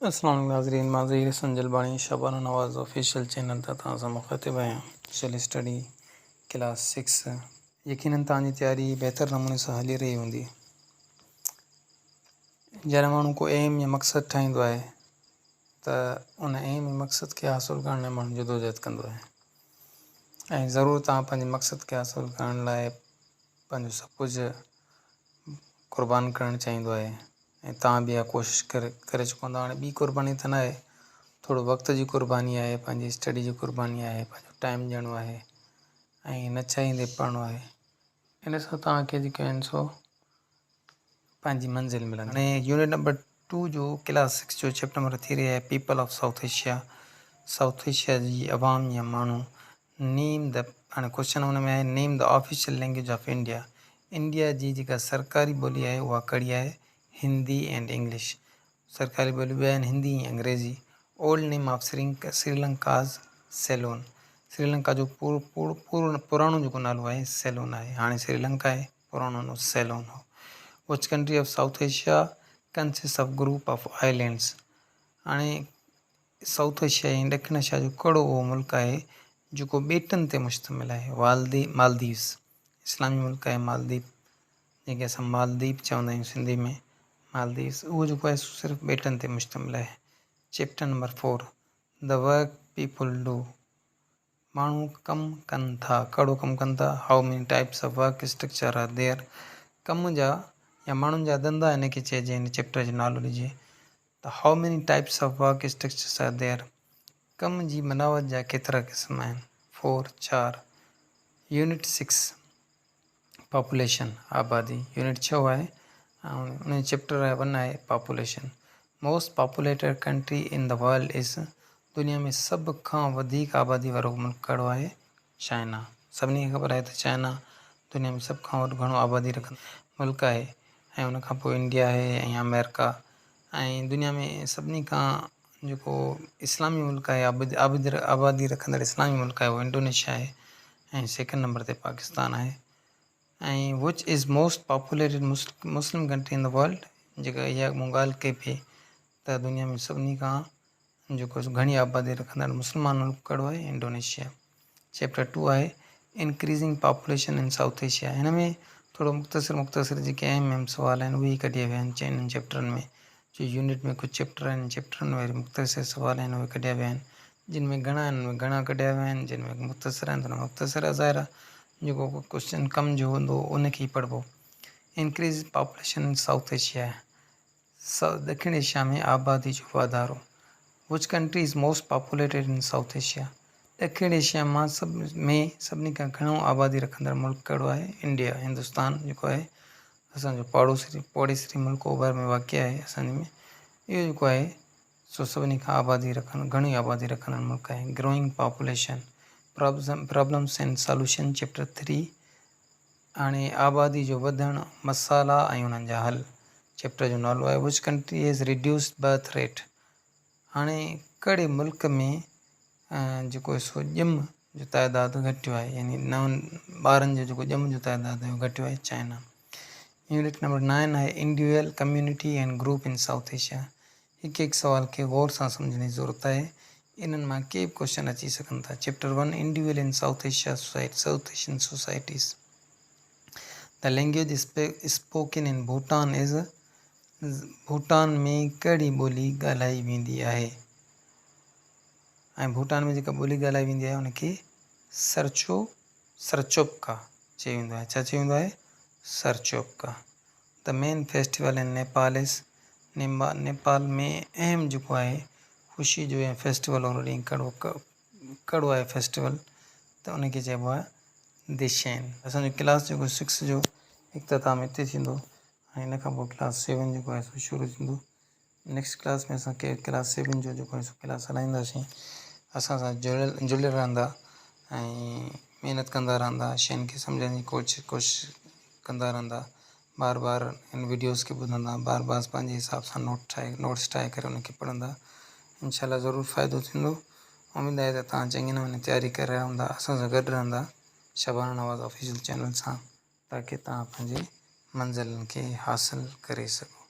अस्सलाम वालेकुम नाज़रीन, मां ज़हीर संजल बाणी शबाना नवाज़ ऑफिशियल चैनल तां तव्हां सां मुख़ातिब आहियां। सोशल स्टडी क्लास 6 यकीनन तव्हांजी तयारी बहितर नमूने सां हली रही हूंदी। जॾहिं माण्हू को एम या मक़सदु ठाहींदो आहे त उन एम या मक़सद खे हासिलु करण लाइ माण्हू जदोजहद कंदो आहे ऐं ज़रूरु तव्हां पंहिंजे मक़सद खे हासिलु करण लाइ पंहिंजो सभु कुझु क़ुर्बान करणु चाहींदो आहे ऐं तव्हां बि इहा कोशिशि करे चुका हूंदा। हाणे ॿी क़ुर्बानी त न आहे, थोरो वक़्त जी क़ुर्बानी आहे, पंहिंजी स्टडी जी क़ुर्बानी आहे, पंहिंजो टाइम ॾियणो आहे ऐं न चाहींदे पढ़णो आहे। इन सां तव्हांखे जेके आहिनि सो पंहिंजी मंज़िल मिलंदी। हाणे यूनिट नंबर 2 जो क्लास 6 जो चैप्टर नंबर थी रही आहे people of South Asia. South Asia जी अवाम या माण्हू। नेम द, हाणे क्वेश्चन हुन में आहे name the official language of India. India जी जेका सरकारी ॿोली आहे उहा कहिड़ी आहे? Hindi and English. सरकारी ॿोली ॿ आहिनि, हिंदी ऐं अंग्रेज़ी। Old name of Sri Lanka's Ceylon. Sri Lanka जो पुराणो जेको नालो आहे सेलोन आहे। हाणे श्रीलंका आहे, पुराणो नालो सेलोन हो। Which country of South Asia consist of group of islands. हाणे साउथ एशिया ऐं ॾखिण एशिया जो कहिड़ो उहो मुल्क आहे जेको ॿेटनि ते मुश्तमिल आहे? मालदीव्स। इस्लामी मुल्क आहे मालदीव, जंहिंखे असां मालदीव चवंदा आहियूं सिंधी में। मालदीव्स उहो जेको आहे सिर्फ़ु ॿेटनि ते मुश्तमिल आहे। Chapter number 4 the work people do. माण्हू कमु कनि था, कहिड़ो कमु कनि था? How many types of work structure are there. कम जा या माण्हुनि जा धंधा हिनखे चइजे, हिन चैप्टर जो नालो ॾिजे त how many types of work structures are there. कम जी बनावट जा केतिरा क़िस्म आहिनि? 4। यूनिट 6 पॉपुलेशन आबादी। यूनिट 6 आहे ऐं उन चैप्टर 1 आहे population. Most populated country in the world is. दुनिया में सभ खां वधीक आबादी वारो मुल्क कहिड़ो आहे? चाइना। सभिनी खे ख़बर आहे त चाइना दुनिया में सभ खां वॾो घणो आबादी रखंदो मुल्क आहे ऐं उन खां पोइ इंडिया आहे ऐं अमेरिका। ऐं दुनिया में सभिनी खां जेको इस्लामी मुल्क आहे, आबादी रखंदड़ इस्लामी मुल्क आहे उहो इंडोनेशिया आहे ऐं सेकेंड नंबर ते पाकिस्तान आहे। ऐं which is most populated Muslim country in the world. जेका इहा मूं ॻाल्हि कई पई त दुनिया में सभिनी खां जेको घणी आबादी रखंदड़ मुस्लमान मुल्क कहिड़ो आहे? इंडोनेशिया। चैप्टर 2 आहे increasing population in South Asia. हिन में थोरो मुख़्तसिर जेके अहम सुवाल आहिनि उहे कढिया विया आहिनि चइनि चैप्टरनि में। जो यूनिट में कुझु चैप्टर आहिनि, चैप्टरनि में वरी मुख़्तसिर सुवाल आहिनि उहे कढिया विया आहिनि। जिन में घणा आहिनि उहे घणा कढिया विया आहिनि, जिन में मुख़्तसिर आहिनि त मुख़्तसिर ज़ाहिर आहे जेको क्वेश्चन कम जो हूंदो उनखे ई पढ़िबो। Increase population in South Asia. ॾखिण एशिया में आबादी जो वाधारो। Which country is most populated in South Asia. ॾखिण एशिया मां सभिनी खां घणो आबादी रखंदड़ मुल्क कहिड़ो आहे? इंडिया, हिंदुस्तान जेको आहे असांजो पड़ोसी मुल्क ओभर में वाक़िअ आहे असांजे में। इहो जेको आहे सो सभिनी खां घणी आबादी रखंदड़ मुल्क आहे। Growing population problems and solution chapter 3। हाणे आबादी जो वधणु, मसाला ऐं उन्हनि जा हल। चैप्टर जो नालो आहे which country has reduced berth rate. हाणे कहिड़े मुल्क में जेको सो ॼम जो तइदादु घटियो आहे, यानी नवनि ॿारनि जो जेको ॼम जो तइदादु आहे घटियो आहे? चाइना। यूनिट नंबर 9 आहे individual community and group in South Asia. हिकु सुवाल खे गौर सां सम्झण जी ज़रूरत आहे। इन्हनि मां के बि क्वेश्चन अची सघनि था। Chapter 1 individual in South Asia south Asian societies. The language spoken in Bhutan is. Bhutan में कहिड़ी ॿोली ॻाल्हाई वेंदी आहे? ऐं भूटान में जेका ॿोली ॻाल्हाई वेंदी आहे उनखे सरचोपका चयो वेंदो आहे। छा चयो वेंदो आहे? सरचोपका। The main festival in Nepal is. Nepal में अहम जेको आहे ख़ुशी जो ऐं फेस्टिवल वारो ॾींहुं कहिड़ो आहे फेस्टिवल? त उनखे चइबो आहे दिशैन। असांजो क्लास जेको 6 जो इख़्तिताम हिते थींदो ऐं हिन खां पोइ क्लास 7 जेको आहे सो शुरू थींदो। नेक्स्ट क्लास में असां क्लास 7 जो जेको आहे सो क्लास हलाईंदासीं। असां सां जुड़ियल रहंदा ऐं महिनत कंदा रहंदा, शयुनि खे सम्झण जी कोशिशि कंदा रहंदा, बार बार इन वीडियोज़ खे ॿुधंदा, बार बार पंहिंजे हिसाब सां नोट्स ठाहे करे उनखे पढ़ंदा। इंशाल्लाह ज़रूरु फ़ाइदो थींदो। उमेदु आहे त तव्हां चङी नमूने तयारी करे रहिया हूंदा, असां सां गॾु रहंदा शबाना नवाज़ ऑफिशियल चैनल सां, ताकी तव्हां पंहिंजी मंज़िलनि खे हासिलु करे सघो।